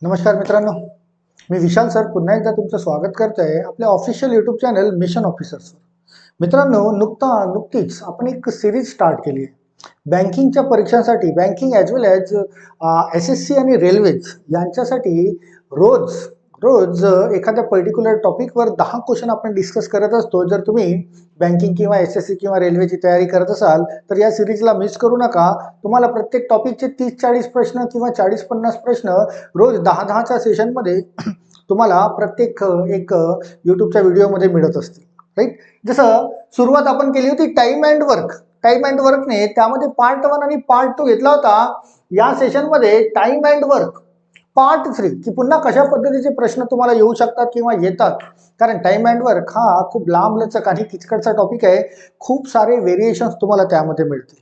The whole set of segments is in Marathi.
नमस्कार मित्रांनो, मी विशाल सर पुन्हा एकदा तुमचं स्वागत करतो आहे आपल्या ऑफिशियल यूट्यूब चॅनल मिशन ऑफिसर्सवर. मित्रांनो, नुकतीच आपण एक सिरीज स्टार्ट केली आहे बँकिंगच्या परीक्षांसाठी. Banking as well as SSC आणि रेल्वेज यांच्यासाठी रोज रोज एखाद्या पर्टिक्युलर टॉपिकवर 10 क्वेश्चन आपण डिस्कस करत असतो. जर तुम्ही बँकिंग किंवा SSC किंवा रेल्वेची तयारी करत असाल तर या सिरीजला मिस करू नका. तुम्हाला प्रत्येक टॉपिकचे 30-40 प्रश्न किंवा 40-50 प्रश्न रोज 10-10च्या सेशनमध्ये तुम्हाला प्रत्येक एक यूट्यूबच्या व्हिडिओमध्ये मिळत असतील. राईट. जसं सुरुवात आपण केली होती टाइम अँड वर्कने, त्यामध्ये पार्ट 1 आणि पार्ट 2 घेतला होता. या सेशनमध्ये टाइम अँड वर्क पार्ट 3 की पुन्हा कशा पद्धतीचे प्रश्न तुम्हाला येऊ शकतात किंवा येतात. कारण टाइम अँड वर्क हा खूप लांबलचक आणि किचकटचा टॉपिक आहे. खूप सारे व्हेरिएशन्स तुम्हाला त्यामध्ये मिळतील.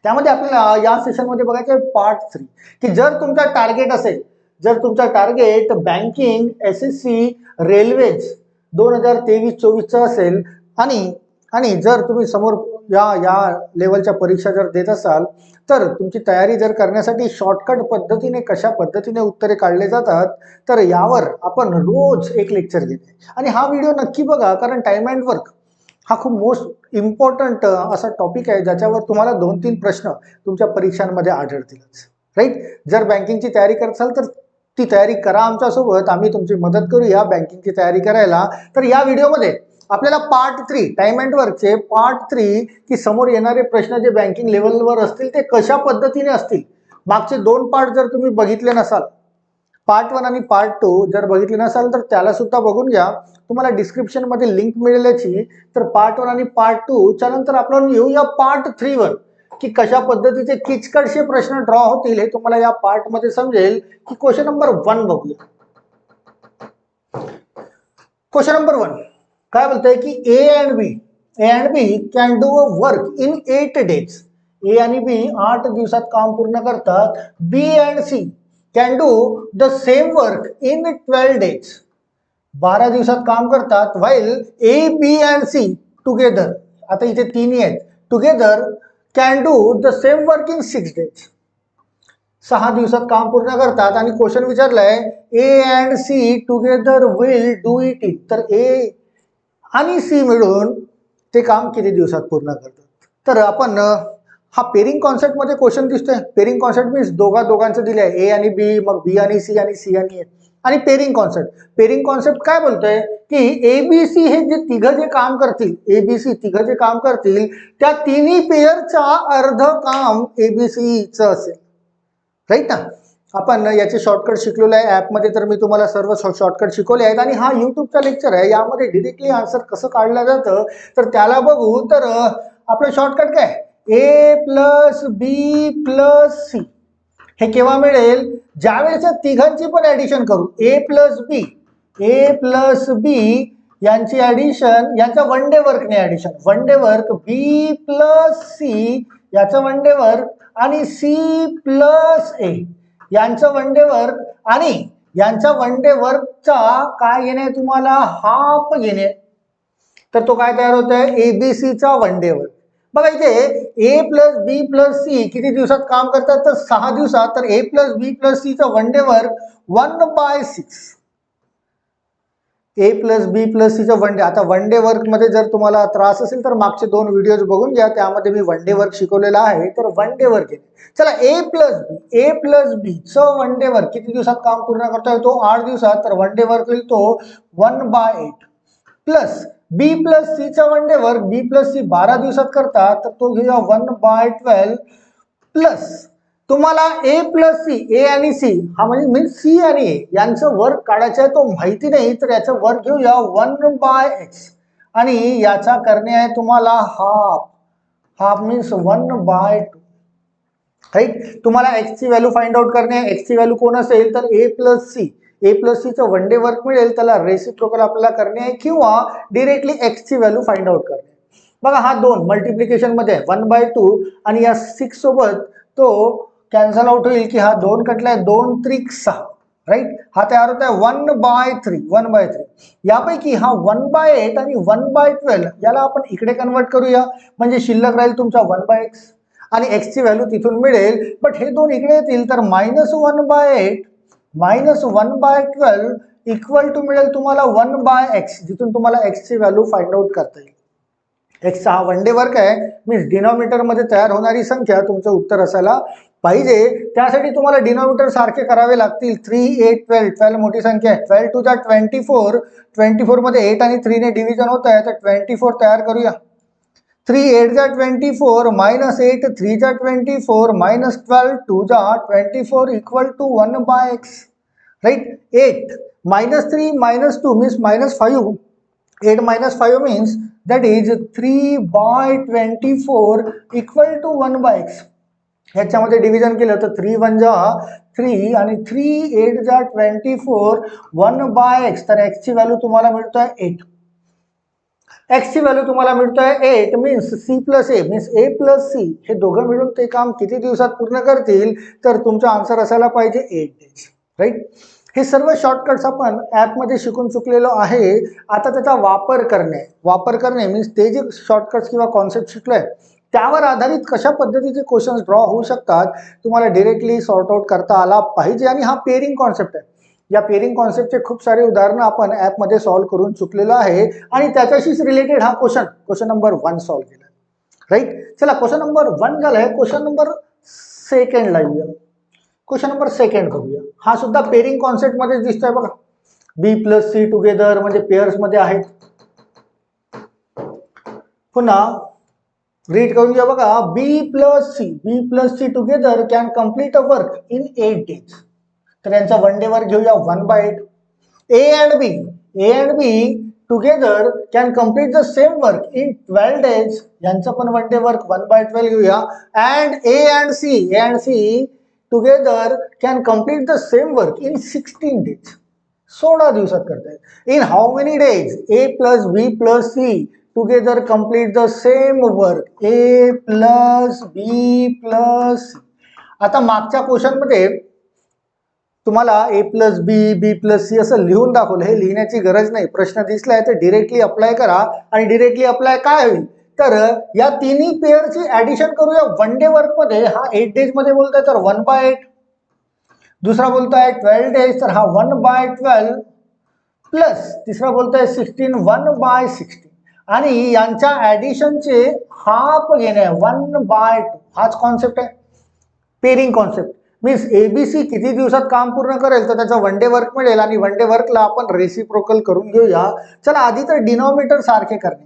त्यामध्ये आपल्याला या सेशनमध्ये बघायचं आहे पार्ट 3 की जर तुमचा टार्गेट असेल, जर तुमचा टार्गेट बँकिंग, SSC, रेल्वेज 2023-24 असेल आणि जर तुम्ही समोर या लेवलच्या परीक्षा जर देत असाल तर तुमची तयारी जर करण्यासाठी शॉर्टकट पद्धतीने कशा पद्धतीने उत्तरे काढले जातात तर यावर आपण रोज एक लेक्चर घेते. आणि हा व्हिडिओ नक्की बघा, कारण टाइम अँड वर्क हा खूप मोस्ट इम्पॉर्टंट असा टॉपिक आहे ज्याच्यावर तुम्हाला 2-3 प्रश्न तुमच्या परीक्षांमध्ये आढळतीलच. राईट. जर बँकिंगची तयारी करत असाल तर ती तयारी करा आमच्यासोबत, आम्ही तुमची मदत करूया बँकिंगची तयारी करायला. तर या व्हिडिओमध्ये आपल्याला पार्ट 3 टाइम अँड वर्कचे पार्ट 3 की समोर येणारे प्रश्न जे बँकिंग लेवलवर असतील ते कशा पद्धतीने असतील. मागचे 2 पार्ट जर तुम्ही बघितले नसाल, पार्ट 1 आणि पार्ट 2 जर बघितले नसाल तर त्याला सुद्धा बघून घ्या. तुम्हाला डिस्क्रिप्शनमध्ये लिंक मिळेल याची. तर पार्ट 1 आणि पार्ट 2 च्या नंतर आपण येऊया पार्ट 3 वर की कशा पद्धतीचे किचकटचे प्रश्न ड्रॉ होतील हे तुम्हाला या पार्ट मध्ये समजेल. की क्वेश्चन नंबर 1 बघूया. क्वेश्चन नंबर 1 काय बोलतंय की A and B can do a work in 8 days. A आणि बी 8 दिवसात काम पूर्ण करतात. B and C can do the same work in 12 days. 12 दिवसात काम करतात. While A, B and C together, आता इथे तिन्ही आहेत, together can do the same work in 6 days. 6 दिवसात काम पूर्ण करतात. आणि क्वेश्चन विचारलाय A and C together will do it in. तर ए आणि सी मिळून ते काम किती दिवसात पूर्ण करतात. तर आपण हा पेरिंग कॉन्सेप्ट मध्ये क्वेश्चन दिसतोय. पेरिंग कॉन्सेप्ट मीन्स दोघांचं दिले आहे, ए आणि बी, मग बी आणि सी आणि ए. आणि पेरिंग कॉन्सेप्ट काय बोलतोय की ABC हे जे तिघं जे काम करतील, ABC तिघं जे काम करतील त्या तिन्ही पेअरचा अर्ध काम ABCचं असेल. राईट ना. आपण याचे शॉर्टकट शिकलेलो आहे ॲपमध्ये, तर मी तुम्हाला सर्व शॉर्टकट शिकवले आहेत. आणि हा यूट्यूबचा लेक्चर आहे, यामध्ये डिरेक्टली आन्सर कसं काढलं जातं तर त्याला बघू. तर आपलं शॉर्टकट काय, A + B + C हे केव्हा मिळेल, ज्या वेळेच्या तिघांची पण ऍडिशन करू. A + B यांची ऍडिशन, यांचा वन डे वर्कने addition, one day work, B + C याचं वन डे वर्क आणि C + A यांचं वन डे वर्क आणि यांच्या वन डे वर्कचा काय घेणे, तुम्हाला हाफ घेणे. तर तो काय तयार होत आहे, ABCचा वन डे वर्क. बघा इथे A + B + C किती दिवसात काम करतात तर 6 दिवसात. तर A + B + C चा one day work 1/6. A + B + C चा वन डे. आता वन डे वर्क मध्ये जर तुम्हाला त्रास असेल तर मागचे 2 व्हिडिओज बघून घ्या, त्यामध्ये मी वन डे वर्क शिकवलेला आहे. तर वन डे वर्क आहे. चला A + B चा वन डे वर्क किती दिवसात काम पूर्ण करतोय, तो 8 दिवसात. तर वन डे वर्क होईल तो 1/8 प्लस B + C चा one day work, B + C 12 दिवसात करतात, तर तो घेऊया 1/12 प्लस तुम्हाला A + C, A आणि C हा म्हणजे मीन्स C आणि A यांचं वर्क काढायचं आहे, तो माहिती नाही तर याचं वर्क घेऊया 1/x आणि याचा करणे आहे तुम्हाला हाफ मीन्स 1/2. राईट. तुम्हाला x ची व्हॅल्यू फाइंड आउट करणे आहे. x ची व्हॅल्यू कोण असेल तर A + C चं वन डे वर्क मिळेल, त्याला रेसिप्रोकल आपल्याला करणे आहे किंवा डिरेक्टली x ची व्हॅल्यू फाइंड आउट करणे. बघा हा 2 मल्टिप्लिकेशन मध्ये 1/2 आणि या 6 सोबत तो कॅन्सल आउट होईल की हा 2 कटलाय, 2 त्रिक 6. राईट. हा तयार होत आहे 1/3. यापैकी हा 1/8 आणि 1/12 याला आपण इकडे कन्वर्ट करूया, म्हणजे शिल्लक राहील तुमचा 1/x आणि x ची व्हॅल्यू तिथून मिळेल. बट हे दोन इकडे येतील तर -1/8 -1/12 इक्वल टू मिळेल तुम्हाला 1/x, जिथून तुम्हाला x ची व्हॅल्यू फाइंड आउट करता येईल. x हा वन डे वर्क आहे, मीन्स डिनॉमिनेटर मध्ये तयार होणारी संख्या तुमचं उत्तर असायला पाहिजे. त्यासाठी तुम्हाला डिनॉमिनेटर सारखे करावे लागतील. 3, 8, 12, 12 मोठी संख्या आहे. 12 टू द 24, 24 मध्ये 8 आणि 3 ने डिव्हिजन होत आहे, तर 24 तयार करूया. 3 8 जा 24 minus 8 3 जा 24 minus 12 2 जा 24 equal to 1/x, right? 8 minus 3 minus 2 means -5. 8 minus 5 means that is 3/24 equal to 1/x. ह्याच्यामध्ये डिव्हिजन केलं तर 3 1 जा 3 आणि 3 8 जा 24 1/x, तर x ची व्हॅल्यू तुम्हाला मिळतोय 8. x ची व्हॅल्यू तुम्हाला मिळतोय 8 means c plus A means a plus c हे दोघं मिळून ते काम किती दिवसात पूर्ण करतील, तर तुमचा आन्सर असायला पाहिजे 8 days, राईट. हे सर्व शॉर्टकट्स आपण ॲपमध्ये शिकून चुकलेलो आहे. आता त्याचा वापर करणे मीन्स ते जे शॉर्टकट्स किंवा कॉन्सेप्ट शिकलोय त्यावर आधारित कशा पद्धतीचे क्वेश्चन्स ड्रॉ होऊ शकतात तुम्हाला डायरेक्टली सॉर्ट आउट करता आला पाहिजे. आणि हा पेअरिंग कॉन्सेप्ट आहे. या पेअरिंग कॉन्सेप्टचे खूप सारे उदाहरणं आपण ॲपमध्ये सॉल्व्ह करून चुकलेलो आहे आणि त्याच्याशीच रिलेटेड हा क्वेश्चन नंबर 1 सॉल्व्ह केला, राईट. चला क्वेश्चन नंबर 1 झालाय. क्वेश्चन नंबर 2 ला येऊया. क्वेश्चन नंबर 2 बघूया. हा सुद्धा पेअरिंग कॉन्सेप्ट मध्ये दिसतोय बघा. बी प्लस सी टुगेदर म्हणजे पेअर्स मध्ये आहेत. पुन्हा रीड करून घ्या बघा. B plus C together can complete a work in 8 days. तर यांचा वन डे वर्क घेऊया 1/8. A and B together can complete the same work in 12 days. यांचं पण वन डे वर्क 1/12 घेऊया. And A and C together can complete the same work in 16 days. 16 दिवसात करतायत. In how many days A plus B plus C together complete the same work A plus B plus C. आता मागच्या क्वेश्चन मध्ये तुम्हाला A plus B plus C असं लिहून दाखवलं. हे लिहिण्याची गरज नाही. प्रश्न दिसलाय तर डिरेक्टली अप्लाय करा. आणि डिरेक्टली अप्लाय काय होईल तर या तिन्ही पेअरची ऍडिशन करूया वन डे वर्क मध्ये. हा 8 days मध्ये बोलतोय तर 1/8. दुसरा बोलतोय 12 days तर हा 1/12 प्लस तिसरा बोलतोय 16 1/16 आणि यांच्या ऍडिशनचे हाफ घेणे 1/2. हाच कॉन्सेप्ट आहे पेअरिंग कॉन्सेप्ट. मीन्स एबीसी किती दिवसात काम पूर्ण करेल तर त्याचा वन डे वर्क मिळेल आणि वन डे वर्कला आपण रेसिप्रोकल करून घेऊया. चला आधी तर डिनॉमिनेटर सारखे करणे.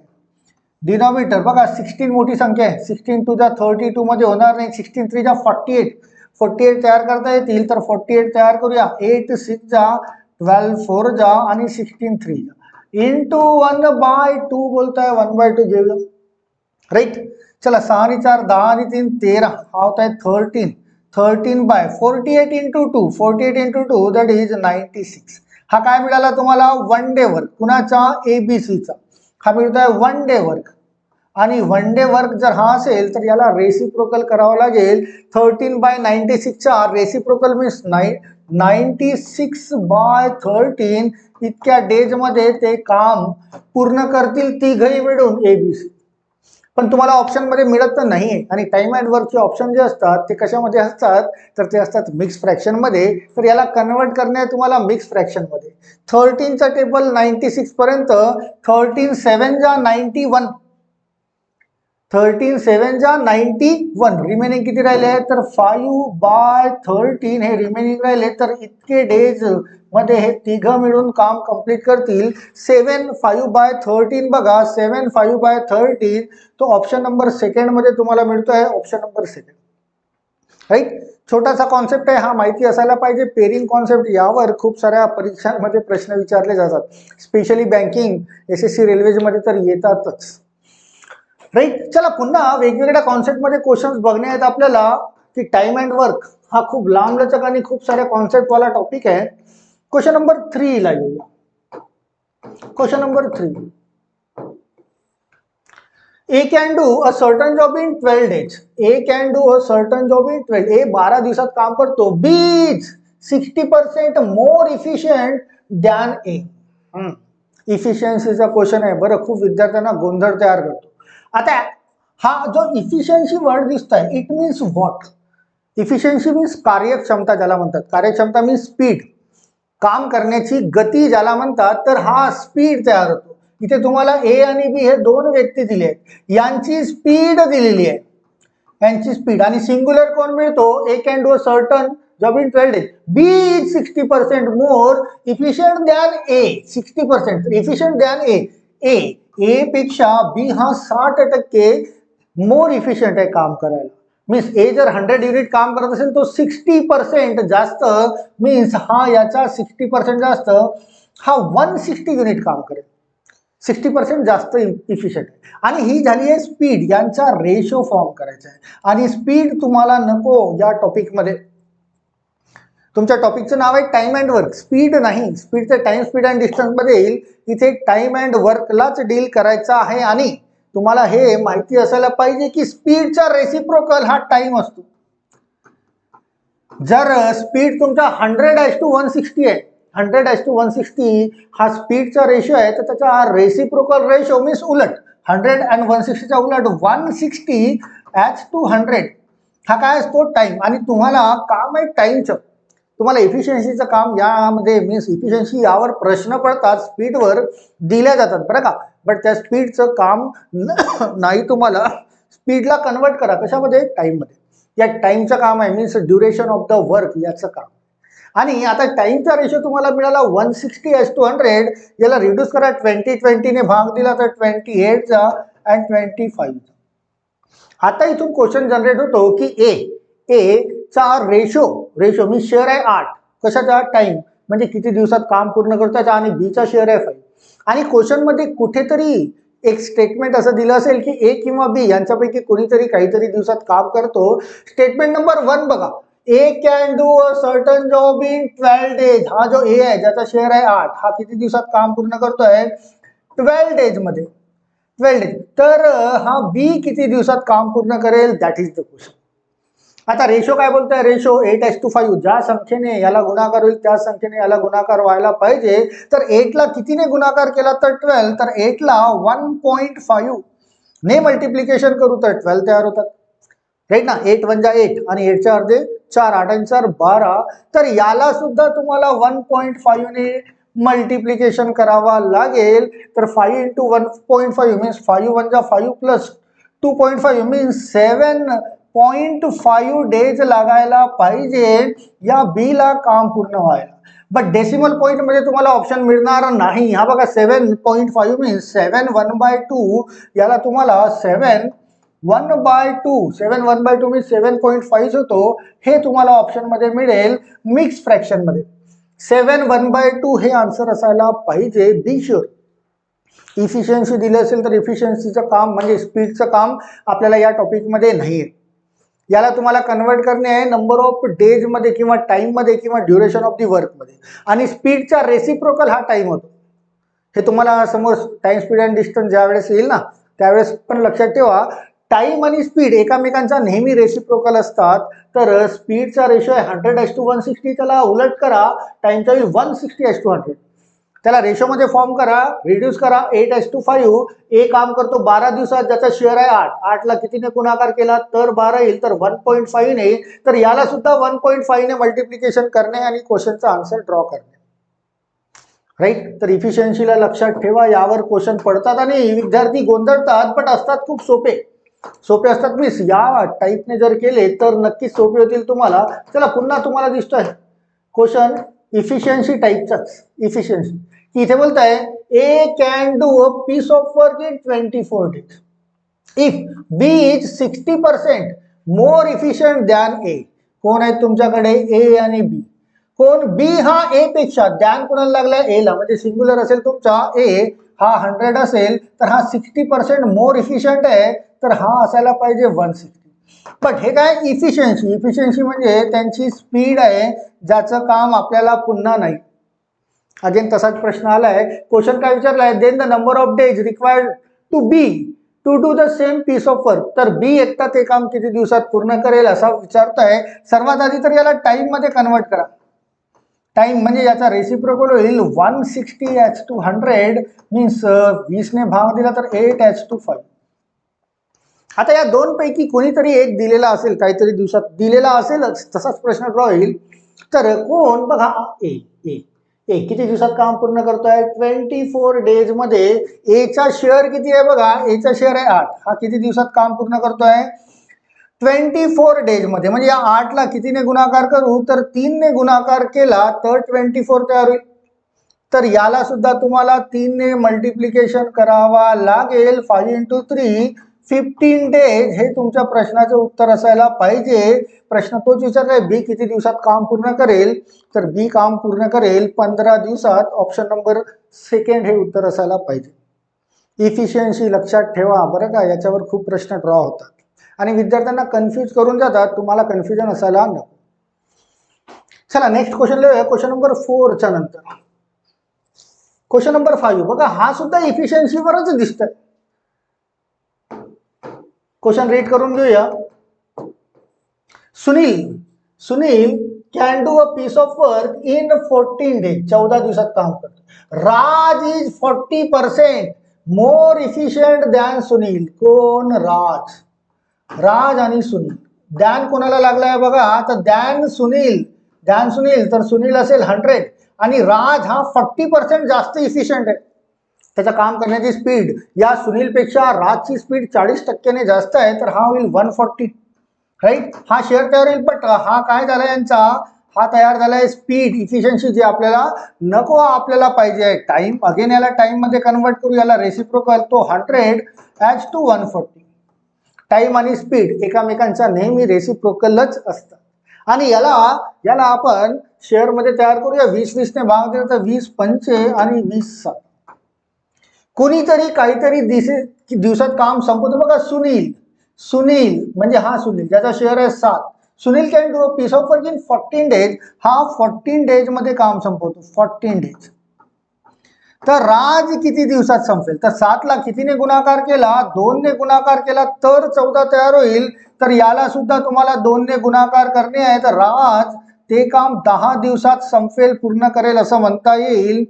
डिनॉमिनेटर बघा 16 मोठी संख्या आहे. 16 टू द 32 मध्ये होणार नाही. 16 3 जा 48 तयार करता येतील तर 48 तयार करूया. 8 6 जा 12 4 जा आणि 16 3 जा इंटू 1/2 बोलताय 1/2 घेऊया, राईट. चला 6 आणि 4 10 आणि 3 13 हा होत आहे 13/48 इंटू 2 48 इंटू 2 दॅट इज 96. हा काय मिळाला तुम्हाला वन डे वर्क. कुणाचा एबीसीचा हा मिळतोय वन डे वर्क. आणि वन डे वर्क जर हा असेल तर याला रेसिप्रोकल करावं लागेल. 13/96 चा रेसिप्रोकल मीन्स 96/13 इतक्या डेज मध्ये ते काम पूर्ण करतील तिघही मिळून एबीसी. पण तुम्हाला ऑप्शन मध्ये मिळत तर नाही. आणि टाइम अँड वर्कचे ऑप्शन जे असतात ते कशामध्ये असतात तर ते असतात मिक्स फ्रॅक्शन मध्ये. तर याला कन्वर्ट करणे तुम्हाला मिक्स फ्रॅक्शन मध्ये. 13चा टेबल 96 पर्यंत 13 7 जा 91 13 7 जा 91 रिमेनिंग किती राहिले तर 5/13 हे रिमेनिंग राहिले. तर इतके डेज मध्ये हे तिघं मिळून काम कंप्लीट करतील. 7 5/13 बघा 7 5/13 तो ऑप्शन नंबर 2 मध्ये तुम्हाला मिळतोय. Option number 2, right. छोटासा कॉन्सेप्ट आहे हा, माहिती असायला पाहिजे. पेअरिंग कॉन्सेप्ट यावर खूप साऱ्या परीक्षांमध्ये प्रश्न विचारले जातात. स्पेशली बँकिंग SSC रेल्वेमध्ये तर येतातच, राईट. चला पुन्हा वेगवेगळ्या कॉन्सेप्टमध्ये क्वेश्चन्स बघण्यात आपल्याला की टाइम अँड वर्क हा खूप लांबलचक आणि खूप साऱ्या कॉन्सेप्टवाला टॉपिक आहे. क्वेश्चन नंबर 3 ला येऊया. Question number 3. A can do a certain job in 12 days. A can do a certain job in 12. A 12 दिवसात काम करतो. B is 60% more efficient than A. इफिशियन्सीचा क्वेश्चन आहे बरं. खूप विद्यार्थ्यांना गोंधळ तयार करतो. आता हा जो इफिशियन्सी वर्ड दिसतोय it means what. Efficiency means कार्यक्षमता ज्याला म्हणतात, कार्यक्षमता मीन्स स्पीड, काम करण्याची गती ज्याला म्हणतात, तर हा स्पीड तयार होतो. इथे तुम्हाला ए आणि बी हे दोन व्यक्ती दिले आहेत, यांची स्पीड दिलेली आहे, यांची स्पीड. आणि सिंग्युलर कोण मिळतो, A can do a certain job in 12 days. B is 60% more efficient than A, 60% efficient than A. A पेक्षा बी हा 60% मोर इफिशियंट आहे काम करायला. मीन्स ए जर 100 युनिट काम करत असेल तो 60% जास्त, मीन्स हा याचा 60% जास्त, हा 160 युनिट काम करेल, 60% जास्त इफिशियंट आहे. आणि ही झाली आहे स्पीड, यांचा रेशो फॉर्म करायचा आहे. आणि स्पीड तुम्हाला नको या टॉपिकमध्ये, तुमच्या टॉपिकचं नाव आहे टाइम अँड वर्क, स्पीड नाही. स्पीडचं टाइम स्पीड अँड डिस्टन्स मध्ये येईल, इथे टाइम अँड वर्कलाच डील करायचं आहे. आणि तुम्हाला हे माहिती असायला पाहिजे की स्पीडचा रेसिप्रोकल हा टाइम असतो. जर स्पीड तुमचा 100:160 आहे, 100:160 हा स्पीडचा रेशो आहे, तर त्याचा रेसिप्रोकल रेशो मीन्स उलट, 100 आणि 160च्या उलट 160:100 हा काय असतो, टाइम. आणि तुम्हाला काम आहे टाइमचं, तुम्हाला इफिशियन्सीचं काम यामध्ये मीन्स इफिशियन्सी यावर प्रश्न पडतात, स्पीडवर दिल्या जातात बरं का. बट त्या स्पीडचं काम नाही, तुम्हाला स्पीडला कन्वर्ट करा कशामध्ये, टाइममध्ये. या टाइमचं काम आहे means duration of the work याचं काम. आणि आता टाइमचा रेशो तुम्हाला मिळाला 160:100, याला रिड्यूस करा, 20 ने भाग दिला तर 28चा आणि 25चा. आता इथून क्वेश्चन जनरेट होतो की ए चा रेशो मी शेअर आहे 8, कशाचा, टाइम म्हणजे किती दिवसात काम पूर्ण करतो त्याचा, आणि बी चा शेअर आहे 5. आणि क्वेश्चन मध्ये कुठेतरी एक स्टेटमेंट असं दिलं असेल की ए किंवा बी यांच्यापैकी कोणीतरी काहीतरी दिवसात काम करतो. स्टेटमेंट नंबर 1 बघा, A can do a certain job in 12 days. हा जो ए आहे ज्याचा शेअर आहे 8, हा किती दिवसात काम पूर्ण करतोय, 12 days मध्ये, 12 days. तर हा बी किती दिवसात काम पूर्ण करेल, दॅट इज द क्वेश्चन. आता रेशो काय बोलतोय, रेशो 8:5, ज्या संख्येने याला गुणाकार होईल त्या संख्येने याला गुणाकार व्हायला पाहिजे. तर 8 ला कितीने गुणाकार केला तर 12, तर 8 ला 1.5 ने मल्टिप्लिकेशन करू तर 12 तयार होतात, राईट ना. 8 1 जा 8 आणि 8 च्या अर्धे 4, 8 आणि 4 12. तर याला सुद्धा तुम्हाला 1.5 ने मल्टिप्लिकेशन करावा लागेल. तर 5 into 1.5 मीन्स 5 1 जा 5 प्लस 2.5 मीन्स 7.5 डेज लागायला पाहिजे या बी ला काम पूर्ण व्हायला. बट डेसिमल पॉइंट मध्ये तुम्हाला ऑप्शन मिळणार नाही. हा बघा 7.5 मीन्स 7 1/2, याला तुम्हाला 7 1/2 मीन्स 7.5 होतो. हे तुम्हाला ऑप्शन मध्ये मिळेल मिक्स फ्रॅक्शन मध्ये. 7 1/2 हे आन्सर असायला पाहिजे. Be sure. इफिशियन्सी दिले असेल तर इफिशियन्सीचं काम म्हणजे स्पीडचं काम आपल्याला या टॉपिकमध्ये नाहीये. याला तुम्हाला कन्वर्ट करणे आहे नंबर ऑफ डेज मध्ये किंवा टाइम मध्ये किंवा ड्युरेशन ऑफ दी वर्क मध्ये. आणि स्पीडचा रेसिप्रोकल हा टाइम होतो. हे तुम्हाला समोर टाइम स्पीड अँड डिस्टन्स ज्यावेळेस येईल ना त्यावेळेस पण लक्षात ठेवा, टाइम आणि स्पीड एकामेकांचा नेहमी रेसिप्रोकल असतात. तर स्पीडचा रेशो आहे 100:160, त्याला उलट करा, टाइमचा येईल 160:100. त्याला रेशोमध्ये फॉर्म करा, रिड्यूस करा, 8:5. ए काम करतो 12 दिवसात, ज्याचा शेअर आहे 8. 8 ला कितीने गुणाकार केला तर 12 येईल, तर 1.5 ने. तर याला सुद्धा 1.5 ने मल्टिप्लिकेशन करणे आणि क्वेश्चनचा आन्सर ड्रॉ करणे, राईट. तर इफिशियन्सीला लक्षात ठेवा, यावर क्वेश्चन पडतात आणि विद्यार्थी गोंधळतात, बट असतात खूप सोपे असतात. मिस या टाईपने जर केले तर नक्कीच सोपे होतील तुम्हाला. चला पुन्हा तुम्हाला दिसतोय क्वेश्चन इफिशियन्सी टाईपचाच. इफिशियन्सी इथे बोलताय A can do a piece of work in 24 days if B is 60% more efficient than A. कोण आहेत तुमच्याकडे, ए आणि बी. कोण, बी हा ए पेक्षा, दॅन कोणाला लागलाय, ए ला. म्हणजे सिंग्युलर असेल तुमचा ए हा 100 असेल तर हा 60% मोर इफिशियंट आहे, तर हा असायला पाहिजे 160. बट हे काय, इफिशियन्सी म्हणजे त्यांची स्पीड आहे ज्याचं काम आपल्याला पुन्हा नाही. अगेन तसाच प्रश्न आलाय. क्वेश्चन काय विचारलाय, then the number of days required to be to do the same piece of work. तर बी एकटा ते काम किती दिवसात पूर्ण करेल असा विचारताय. सर्वात आधी तर याला टाइम मध्ये कन्वर्ट करा. टाइम म्हणजे याचा रेसिप्रोकल होईल 160:100 मीन्स 20 ने भाग दिला तर 8:5. आता या दोन पैकी कोणीतरी एक दिलेला असेल, काहीतरी दिवसात दिलेला असेलच, तसाच प्रश्न ड्रॉ होईल. तर कोण बघा, ए ए ए किती दिवसात काम पूर्ण करतोय? 24 डेज मध्ये. एचा शेअर किती आहे बघा, एचा शेअर आहे 8. हा किती दिवसात काम पूर्ण करतोय? 24 डेज मध्ये. म्हणजे या 8ला कितीने गुणाकार करू? तर 3ने गुणाकार केला तर 24 तयार होईल. तर याला सुद्धा तुम्हाला 3ने मल्टिप्लिकेशन करावा लागेल. 5 × 3 15 डेज हे तुमच्या प्रश्नाचं उत्तर असायला पाहिजे. प्रश्न तोच विचारलाय, बी किती दिवसात काम पूर्ण करेल? तर बी काम पूर्ण करेल 15 दिवसात. ऑप्शन नंबर सेकंड हे उत्तर असायला पाहिजे. इफिशियन्सी लक्षात ठेवा बरं का, याच्यावर खूप प्रश्न ड्रॉ होतात आणि विद्यार्थ्यांना कन्फ्यूज करून जातात. तुम्हाला कन्फ्युजन असायला नको. चला नेक्स्ट क्वेश्चन लिहूया. क्वेश्चन नंबर 4 च्या नंतर क्वेश्चन नंबर 5 बघा, हा सुद्धा इफिशियन्सीवरच दिसतोय. क्वेश्चन रीड करून घेऊया. Sunil can do a piece of work in 14 days. 14 दिवसात काम करतो. Raj is 40% more efficient than Sunil. कोण? राज आणि सुनील. दॅन कोणाला लागलाय बघा, तर दॅन सुनील. तर सुनील असेल 100 आणि राज हा 40% जास्त इफिशियंट आहे. त्याचं काम करण्याची स्पीड या सुनीलपेक्षा राजची स्पीड 40% जास्त आहे. तर हा होईल 140. राईट. हा शेअर तयार होईल. बट हा काय झाला यांचा, हा तयार झालाय स्पीड, इफिशियन्सी जी आपल्याला नको, आपल्याला पाहिजे आहे टाइम. अगेन याला टाइम मध्ये कन्वर्ट करू, याला रेसिप्रोकल. तो 100 ॲज टू 140. टाइम आणि स्पीड एकामेकांचा नेहमी रेसिप्रोकलच असतात. आणि याला आपण शेअर मध्ये तयार करूया. 20 ने भाग दिला तर 20 पंचे आणि 20 7. कोणीतरी काहीतरी दिवसात काम संपवतो बघा. सुनील म्हणजे हा सुनील, ज्याचा शेअर आहे 7. Sunil can do a piece of work in 14 days. हा 14 डेज मध्ये काम संपवतो. 14 डेज. तर राज किती दिवसात संपेल? तर 7ला कितीने गुणाकार केला? 2ने गुणाकार केला तर 14 तयार होईल. तर याला सुद्धा तुम्हाला 2ने गुणाकार करणे आहे. तर राज ते काम 10 दिवसात संपेल, पूर्ण करेल असं म्हणता येईल.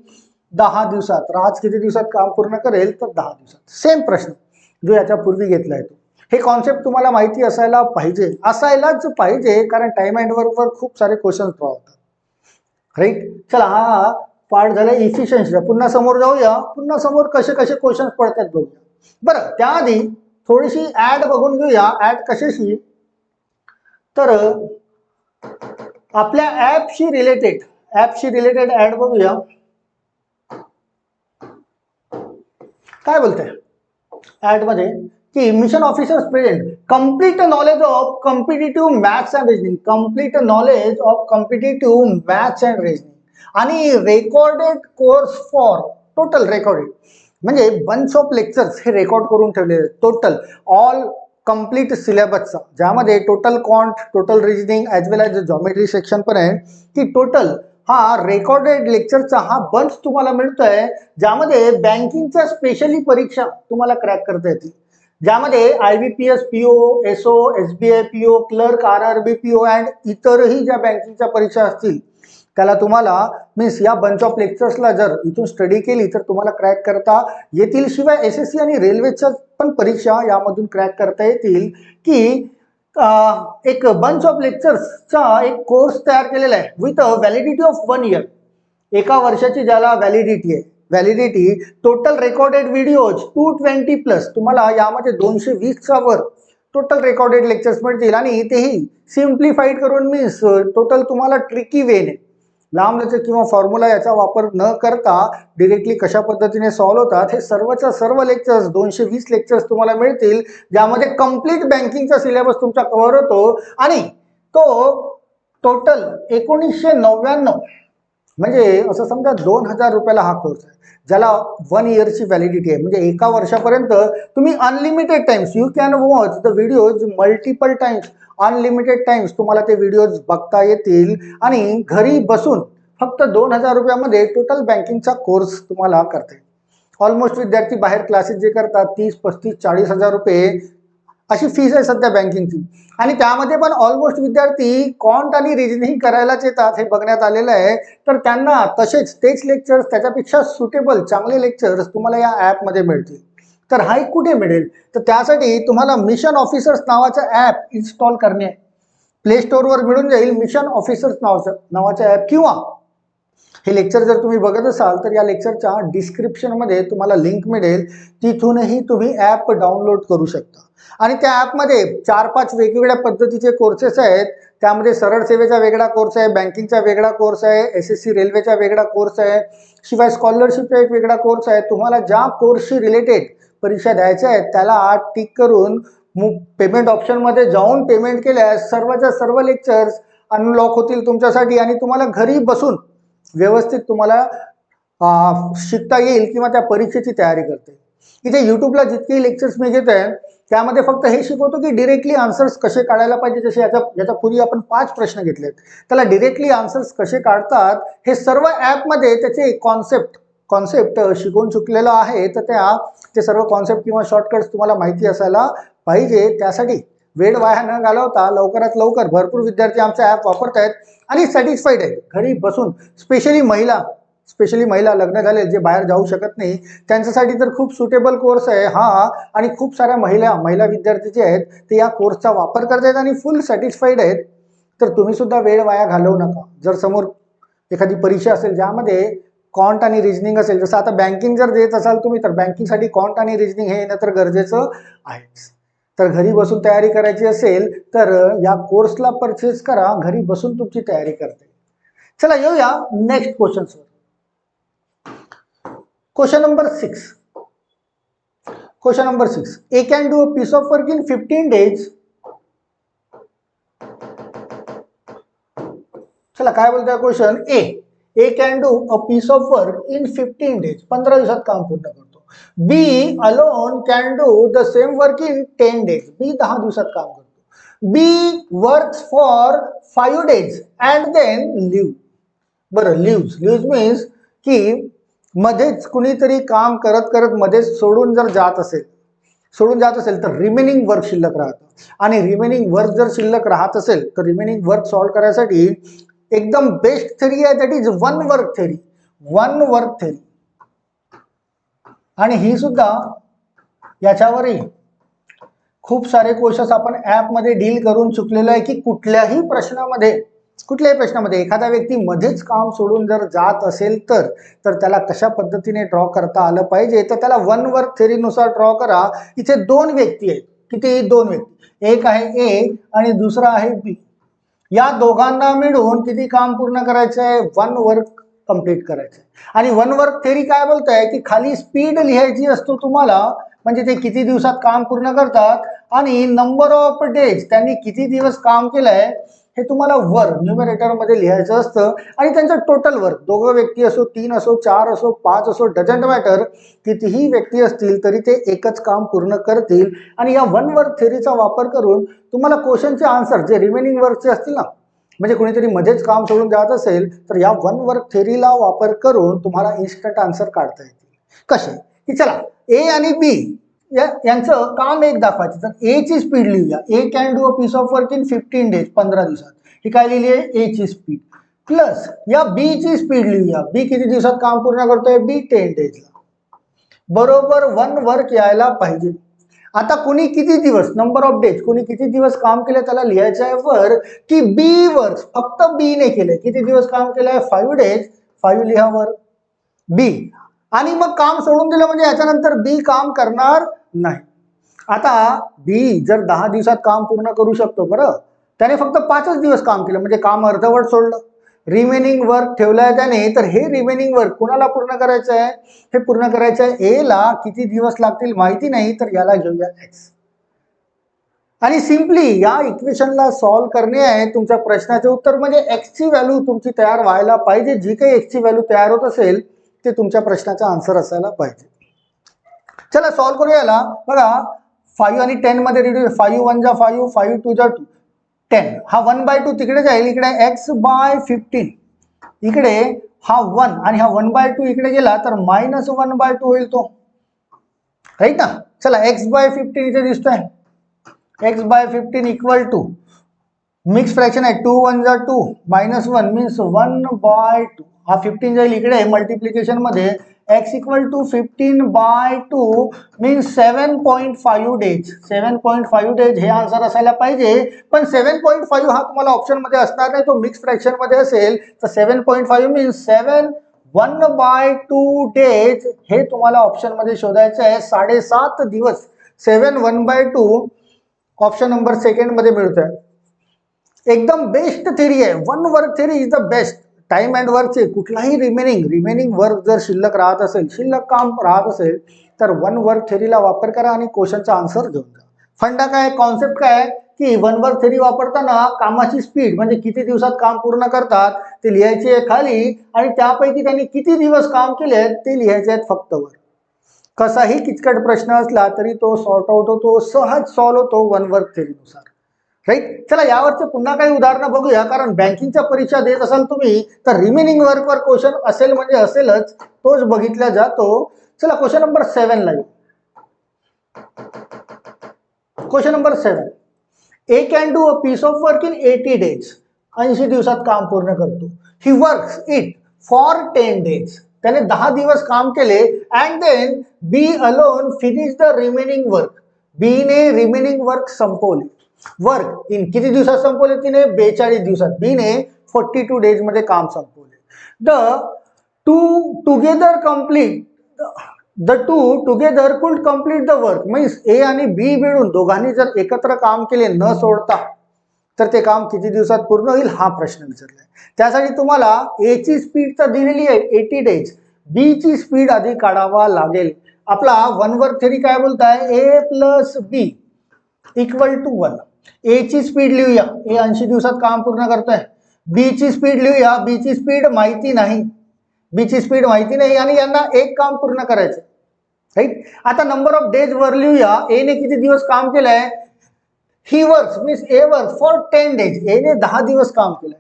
10 दिवसात. राज किती दिवसात काम पूर्ण करेल? तर 10 दिवसात. सेम प्रश्न जो याच्या पूर्वी घेतलाय तो. हे कॉन्सेप्ट तुम्हाला माहिती असायलाच पाहिजे, कारण टाइम अँड वर्कवर खूप सारे क्वेश्चन ड्रॉ होतात. राईट. चला, हा पार्ट झाला इफिशियन्सीचा. पुन्हा समोर जाऊया. पुन्हा समोर कसे क्वेश्चन पडतात बघूया. बरं, त्याआधी थोडीशी ऍड बघून घेऊया. ऍड कशाशी? तर आपल्या ऍपशी रिलेटेड ऍड बघूया. काय बोलतंय ऍड मध्ये की mission officers present complete knowledge of competitive maths and reasoning आणि recorded course for total recorded, म्हणजे बंच ऑफ लेक्चर्स हे रेकॉर्ड करून ठेवले. टोटल ऑल कंप्लीट सिलेबसचा, ज्यामध्ये total quant, total reasoning as well as geometry section पण आहे. की टोटल हा रेकॉर्डेड लेक्चरचा हा बंच तुम्हाला मिळतोय, ज्यामध्ये बँकिंगच्या स्पेशली परीक्षा तुम्हाला क्रॅक करता येतील. ज्यामध्ये IBPS PO, SO, SBI PO, clerk, RRB PO and इतरही ज्या बँकिंगच्या परीक्षा असतील त्याला तुम्हाला मीन्स या बंच ऑफ लेक्चर्सला जर इथून स्टडी केली तर तुम्हाला क्रॅक करता येतील. शिवाय SSC आणि रेल्वेच्या पण परीक्षा यामधून क्रॅक करता येतील. की एक बंच ऑफ लेक्चर्सचा एक कोर्स तयार केलेला आहे with a validity of 1 year. एका वर्षाची ज्याला व्हॅलिडिटी आहे. Validity total recorded videos 220+. तुम्हाला यामध्ये 220च्या वर टोटल रेकॉर्डेड लेक्चर्स मिळतील आणि तेही सिम्प्लिफाईड करून मीन्स टोटल तुम्हाला ट्रिकी वेने, लांबलचक किंवा फॉर्म्युला याचा वापर न करता डिरेक्टली कशा पद्धतीने सॉल्व्ह होतात हे सर्वच्या सर्व लेक्चर्स 220 लेक्चर्स तुम्हाला मिळतील, ज्यामध्ये कंप्लीट बँकिंगचा सिलेबस तुमचा कव्हर होतो. आणि तो टोटल 1999 म्हणजे असं समजा 2000 रुपयाला हा कोर्स आहे, ज्याला 1 इयरची व्हॅलिडिटी आहे. म्हणजे एका वर्षापर्यंत तुम्ही unlimited times you can watch the videos multiple times. Unlimited times तुम्हाला ते व्हिडिओज बघता येतील आणि घरी बसून फक्त 2000 रुपयामध्ये टोटल बँकिंगचा कोर्स तुम्हाला करता येईल. ऑलमोस्ट विद्यार्थी बाहेर क्लासेस जे करतात 30, 35, 40,000 रुपये अशी फीस आहे सध्या बँकिंगची. आणि त्यामध्ये पण ऑलमोस्ट विद्यार्थी क्वांट आणि रिजनिंग करायलाच येतात हे बघण्यात आलेलं आहे. तर त्यांना तसेच तेच लेक्चर्स, त्याच्यापेक्षा सुटेबल चांगले लेक्चर्स तुम्हाला या ॲपमध्ये मिळतील. तर हा कुठे मिळेल? तर त्यासाठी तुम्हाला मिशन ऑफिसर्स नावाचं ॲप इन्स्टॉल करणे आहे. प्ले स्टोअरवर मिळून जाईल मिशन ऑफिसर्स नावाचं ॲप, किंवा हे लेक्चर जर तुम्ही बघत असाल तर या लेक्चरच्या डिस्क्रिप्शनमध्ये तुम्हाला लिंक मिळेल, तिथूनही तुम्ही ॲप डाउनलोड करू शकता. आणि त्या ॲपमध्ये 4-5 वेगवेगळ्या पद्धतीचे कोर्सेस आहेत. त्यामध्ये सरळ सेवेचा वेगळा कोर्स आहे, बँकिंगचा वेगळा कोर्स आहे, SSC रेल्वेचा वेगळा कोर्स आहे, शिवाय स्कॉलरशिपचा एक वेगळा कोर्स आहे. तुम्हाला ज्या कोर्सशी रिलेटेड परीक्षा द्यायच्या आहेत त्याला टिक करून पेमेंट ऑप्शनमध्ये जाऊन पेमेंट केल्यास सर्वच्या सर्व लेक्चर्स अनलॉक होतील तुमच्यासाठी, आणि तुम्हाला घरी बसून व्यवस्थित तुम्हाला शिकता येईल किंवा त्या परीक्षेची तयारी करते. इथे यूट्यूबला जितकेही लेक्चर्स मी घेत आहे त्यामध्ये फक्त हे शिकवतो की डिरेक्टली आन्सर्स कसे काढायला पाहिजे. जसे याच्या पूर्वी आपण 5 प्रश्न घेतलेत, त्याला डिरेक्टली आन्सर्स कसे काढतात हे सर्व ॲपमध्ये त्याचे कॉन्सेप्ट शिकवून चुकलेलं आहे. तर ते सर्व कॉन्सेप्ट किंवा शॉर्टकट्स तुम्हाला माहिती असायला पाहिजे. त्यासाठी वेळ वाया न घालवता लवकरात लवकर भरपूर विद्यार्थी आमचा ॲप वापरत आहेत आणि सॅटिस्फाईड आहेत घरी बसून. स्पेशली महिला लग्न झाले जे बाहेर जाऊ शकत नाही त्यांच्यासाठी तर खूप सुटेबल कोर्स आहे हा. आणि खूप साऱ्या महिला विद्यार्थी जे आहेत ते या कोर्सचा वापर करत आहेत आणि फुल सॅटिस्फाईड आहेत. तर तुम्ही सुद्धा वेळ वाया घालवू नका. जर समोर एखादी परीक्षा असेल ज्यामध्ये कॉन्ट आणि रिजनिंग असेल, जसं आता बँकिंग जर देत असाल तुम्ही, तर बँकिंगसाठी कॉन्ट आणि रिजनिंग हे येणं तर गरजेचं आहेच. तर घरी बसून तयारी करायची असेल तर या कोर्सला परचेस करा, घरी बसून तुमची तयारी करते. चला येऊया नेक्स्ट क्वेश्चन्सवर. Question number 6. A can do a piece of work in 15 days. चला काय बोलतोय question. A can do a piece of work in 15 days, 15 दिवसात काम पूर्ण करतो. B alone can do the same work in 10 days, B 10 दिवसात काम करतो. B works for 5 days and then leave. बरं, लिव्ह मीन्स की मध्येच कुणीतरी काम करत करत मध्येच सोडून जात असेल तर रिमेनिंग वर्क शिल्लक राहतं. आणि रिमेनिंग वर्क जर शिल्लक राहत असेल तर रिमेनिंग वर्क सॉल्व्ह करायसाठी एकदम बेस्ट थेरी आहे, that is one work theory. आणि ही सुद्धा याच्यावरही खूप सारे क्वेश्चन्स आपण ॲपमध्ये डील करून चुकलेलो आहे की कुठल्याही प्रश्नामध्ये एखादा व्यक्ती मध्येच काम सोडून जर जात असेल तर त्याला कशा पद्धतीने ड्रॉ करता आलं पाहिजे. तर त्याला वन वर्क थेरीनुसार ड्रॉ करा. इथे 2 व्यक्ती आहेत. किती? 2 व्यक्ती. एक आहे ए आणि दुसरा आहे बी. या दोघांना मिळून किती काम पूर्ण करायचं आहे? 1 वर्क कंप्लीट करायचं आहे. आणि 1 वर्क थेरी काय बोलताय की खाली स्पीड लिहायची असतो तुम्हाला, म्हणजे ते किती दिवसात काम पूर्ण करतात, आणि नंबर ऑफ डेज त्यांनी किती दिवस काम केलंय हे तुम्हाला वर न्यूमरेटर मध्ये लिहायचं असतं. आणि त्यांचं टोटल वर्क, 2 व्यक्ती असो, 3 असो, 4 असो, 5 असो, डझंट मॅटर, कितीही व्यक्ती असतील तरी ते एकच काम पूर्ण करतील. आणि या 1 वर्क थेरीचा वापर करून तुम्हाला क्वेश्चनचे आन्सर जे रिमेनिंग वर्कचे असतील ना, म्हणजे कोणीतरी मध्येच काम सोडून जात असेल तर या 1 वर्क थेरीला वापर करून तुम्हाला इन्स्टंट आन्सर काढता येतील. कसे? की चला ए आणि बी यांचं काम एक दाखवायचं. तर ए ची स्पीड लिहूया. A can do a piece of work in 15 days, 15 दिवसात. ही काय लिहिली आहे? ए ची स्पीड. प्लस या बी ची स्पीड लिहूया. बी किती दिवसात काम पूर्ण करतोय? बी 10 days. बरोबर 1 वर्क यायला पाहिजे. आता कुणी किती दिवस, नंबर ऑफ डेज, कुणी किती दिवस काम केलं त्याला लिहायचं आहे वर, की बी वर्क फक्त बी ने केलंय. किती दिवस काम केलंय? 5 days. 5 लिहा वर बी. आणि मग काम सोडून दिलं म्हणजे याच्यानंतर बी काम करणार नाही. आता बी जर 10 दिवसात काम पूर्ण करू शकतो, बरं, त्याने फक्त 5च दिवस काम केलं म्हणजे काम अर्धवट सोडलं. रिमेनिंग वर्क ठेवलाय त्याने, तर हे रिमेनिंग वर्क कुणाला पूर्ण करायचं आहे? हे पूर्ण करायचं आहे ए ला. किती दिवस लागतील माहिती नाही, तर याला घेऊया एक्स. आणि सिम्पली या इक्वेशनला सॉल्व्ह करणे आहे तुमच्या प्रश्नाचे उत्तर. म्हणजे एक्स ची व्हॅल्यू तुमची तयार व्हायला पाहिजे. जी काही एक्स ची व्हॅल्यू तयार होत असेल ते तुमच्या प्रश्नाचा आन्सर असायला पाहिजे. चला सॉल्व्ह करूया याला. बघा 5 आणि 10 मध्ये रिड्यूस, 5 1 जा 5, 5 2 जा 2, 10. हा 1/2 तिकडे जाईल, इकडे x/15. इकडे हा 1 आणि हा 1/2 इकडे गेला तर -1/2 होईल तो, राईट ना. चला x/15 इथे दिसतोय. x/15 equal to mix fraction आहे. 2 1 जा 2, -1 मीन्स 1/2. हा 15 जाईल इकडे मल्टिप्लिकेशन मध्ये, x equal to 15/2 means 7.5 days. 7.5 days हे आन्सर असायला पाहिजे, पण 7.5 हा तुम्हाला ऑप्शन मध्ये असणार नाही, तो मिक्स फ्रॅक्शन मध्ये असेल. तर 7.5 मीन्स 7/2 डेज हे तुम्हाला ऑप्शन मध्ये शोधायचं आहे. 7.5 दिवस 7/2 ऑप्शन नंबर सेकंड मध्ये मिळत आहे. एकदम बेस्ट थेरी आहे. One work theory is the best. Time and वर्कचे कुठलाही रिमेनिंग वर्क जर शिल्लक राहत असेल, शिल्लक काम राहत असेल, तर वन वर्क थेरीला वापर करा आणि क्वेश्चनचा आन्सर घेऊन जा. फंडा काय, कॉन्सेप्ट काय की वन वर्क थेरी वापरताना कामाची स्पीड म्हणजे किती दिवसात काम पूर्ण करतात ते लिहायचे आहे खाली, आणि त्यापैकी त्यांनी किती दिवस काम केले ते लिहायचे आहेत फक्त वर. कसाही किचकट प्रश्न असला तरी तो सॉर्ट आउट होतो, सहज सॉल्व्ह होतो वन वर्क थेरीनुसार. राईट. चला यावरचे पुन्हा काही उदाहरणं बघूया, कारण बँकिंगच्या परीक्षा देत असाल तुम्ही तर रिमेनिंग वर्कवर क्वेश्चन असेल म्हणजे असेलच, तोच बघितला जातो. चला क्वेश्चन नंबर 7 ला येऊ. Question number 7. A can do a piece of work in 80 days. 80 दिवसात काम पूर्ण करतो. He works it for 10 days. त्याने 10 दिवस काम केले. And then B alone finish the remaining work. B ने रिमेनिंग वर्क संपवले. वर्क इन किती दिवसात संपवले तिने? 42 दिवसात. बी ने 42 डेज मध्ये काम संपवले. द टू टुगेदर कुड कंप्लीट द वर्क. मीन्स ए आणि बी मिळून दोघांनी जर एकत्र काम केले न सोडता तर ते काम किती दिवसात पूर्ण होईल हा प्रश्न विचारलाय. त्यासाठी तुम्हाला ए ची स्पीड तर दिलेली आहे 80 डेज, बी ची स्पीड आधी काढावा लागेल. आपला वन वर्क थेरी काय बोलताय? ए प्लस बी इक्वल टू 1. ए ची स्पीड लिहूया, ए 80 दिवसात काम पूर्ण करतोय. बी ची स्पीड लिहूया, बी ची स्पीड माहिती नाही, बी ची स्पीड माहिती नाही आणि यांना एक काम पूर्ण करायचं. राईट. आता नंबर ऑफ डेज वर लिहूया. ए ने किती दिवस काम केलंय? He works means A work for 10 days. A ने 10 दिवस काम केलंय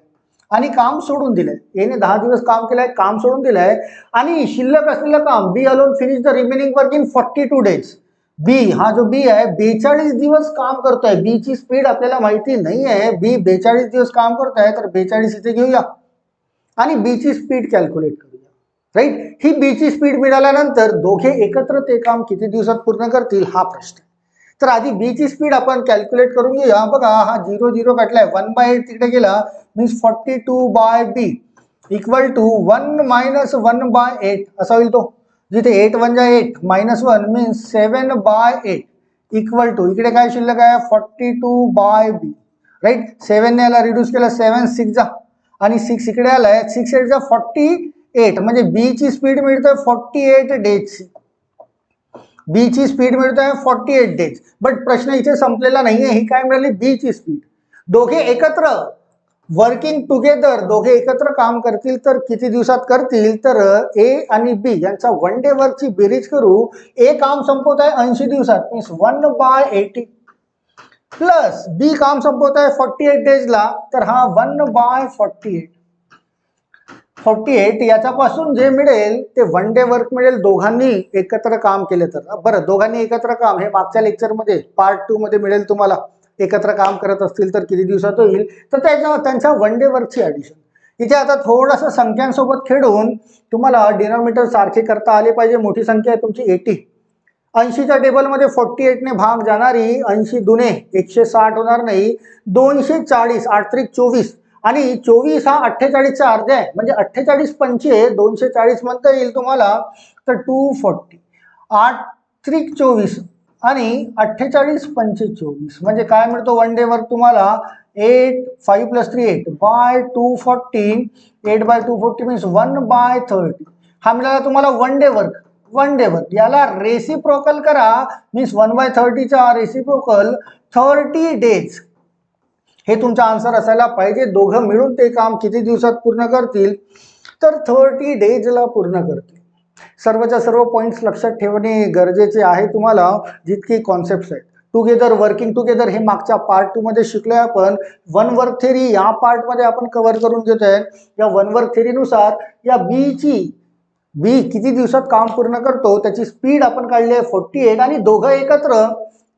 आणि काम सोडून दिलंय. ए ने 10 दिवस काम केलंय, काम सोडून दिलंय, आणि शिल्लक असलेलं काम B alone finish the remaining work in 42 days. B हा जो बी आहे 42 दिवस काम करतोय. बी ची स्पीड आपल्याला माहिती नाही आहे. बी 42 दिवस काम करतोय, तर 42 इथे घेऊया आणि बी ची स्पीड कॅल्क्युलेट करूया. राईट. ही बी ची स्पीड मिळाल्यानंतर दोघे एकत्र ते काम किती दिवसात पूर्ण करतील हा प्रश्न. तर आधी बी ची स्पीड आपण कॅल्क्युलेट करून घेऊया. बघा हा 0 काढलाय, 1/8 तिकडे गेला, मीन्स 42/b इक्वल टू 1 - 1/8 असा होईल तो. जिथे 8 × 8 -1 मीन्स 7/8 इक्वल टू इकडे काय शिल्लक आहे 42/b. राईट. 7 ने याला रिड्यूस केला, 7 6 जा आणि 6 इकडे आलाय, 6 8 जा 48 म्हणजे बी ची स्पीड मिळते 48 डेज. बी ची स्पीड मिळते 48 डेज. बट प्रश्न इथे संपलेला नाहीये. ही काय मिळाली? बी ची स्पीड. दोघे एकत्र वर्किंग टुगेदर, दोघे एकत्र काम करतील तर किती दिवसात करतील? तर ए आणि बी यांचा वन डे वर्कची बेरीज करू. ए काम संपवत आहे 80 दिवसात मीन्स 1/80 प्लस बी काम संपवत आहे 48 डेजला, तर हा 1/48. 48 याच्यापासून जे मिळेल ते वन डे वर्क मिळेल दोघांनी एकत्र काम केले तर. बरं, दोघांनी एकत्र काम हे मागच्या लेक्चरमध्ये पार्ट 2 मध्ये मिळेल तुम्हाला. एकत्र काम करत असतील तर किती दिवसात होईल, तर त्यांच्या वन डे वर्कची ॲडिशन. इथे आता थोडंसं संख्यांसोबत खेळून तुम्हाला डिनॉमिनेटर सारखे करता आले पाहिजे. मोठी संख्या आहे तुमची 80. 80च्या टेबलमध्ये 48 ने भाग जाणारी 80 दुने 160 होणार नाही, 240, 8 त्रिक 24 आणि 24 हा 48चा अर्धा आहे, म्हणजे 48 पंचे 240 म्हणता येईल तुम्हाला. तर 240, 8 त्रिक 24 आणि 48 पंचे 24 म्हणजे काय मिळतो वन डे वर्क तुम्हाला? 8 5 + 3 8 बाय 240. 8/240 मीन्स 1/30. हा मिळाला तुम्हाला one day work. One day work याला रेसिप्रोकल करा, मीन्स 1/30चा रेसिप्रोकल 30 डेज. हे तुमचा आन्सर असायला पाहिजे. दोघं मिळून ते काम किती दिवसात पूर्ण करतील? तर 30 डेजला पूर्ण करतील. सर्वच्या सर्व पॉइंट्स लक्षात ठेवणे गरजेचे आहे तुम्हाला, जितकी कॉन्सेप्ट्स आहेत. टुगेदर, वर्किंग टुगेदर हे मागच्या पार्ट 2 मध्ये शिकलोय आपण. वन वर्क थेरी या पार्ट मध्ये आपण कव्हर करून घेतोय. या वन वर्क थेरीनुसार या बी किती दिवसात काम पूर्ण करतो त्याची स्पीड आपण काढली आहे 48 आणि दोघं एकत्र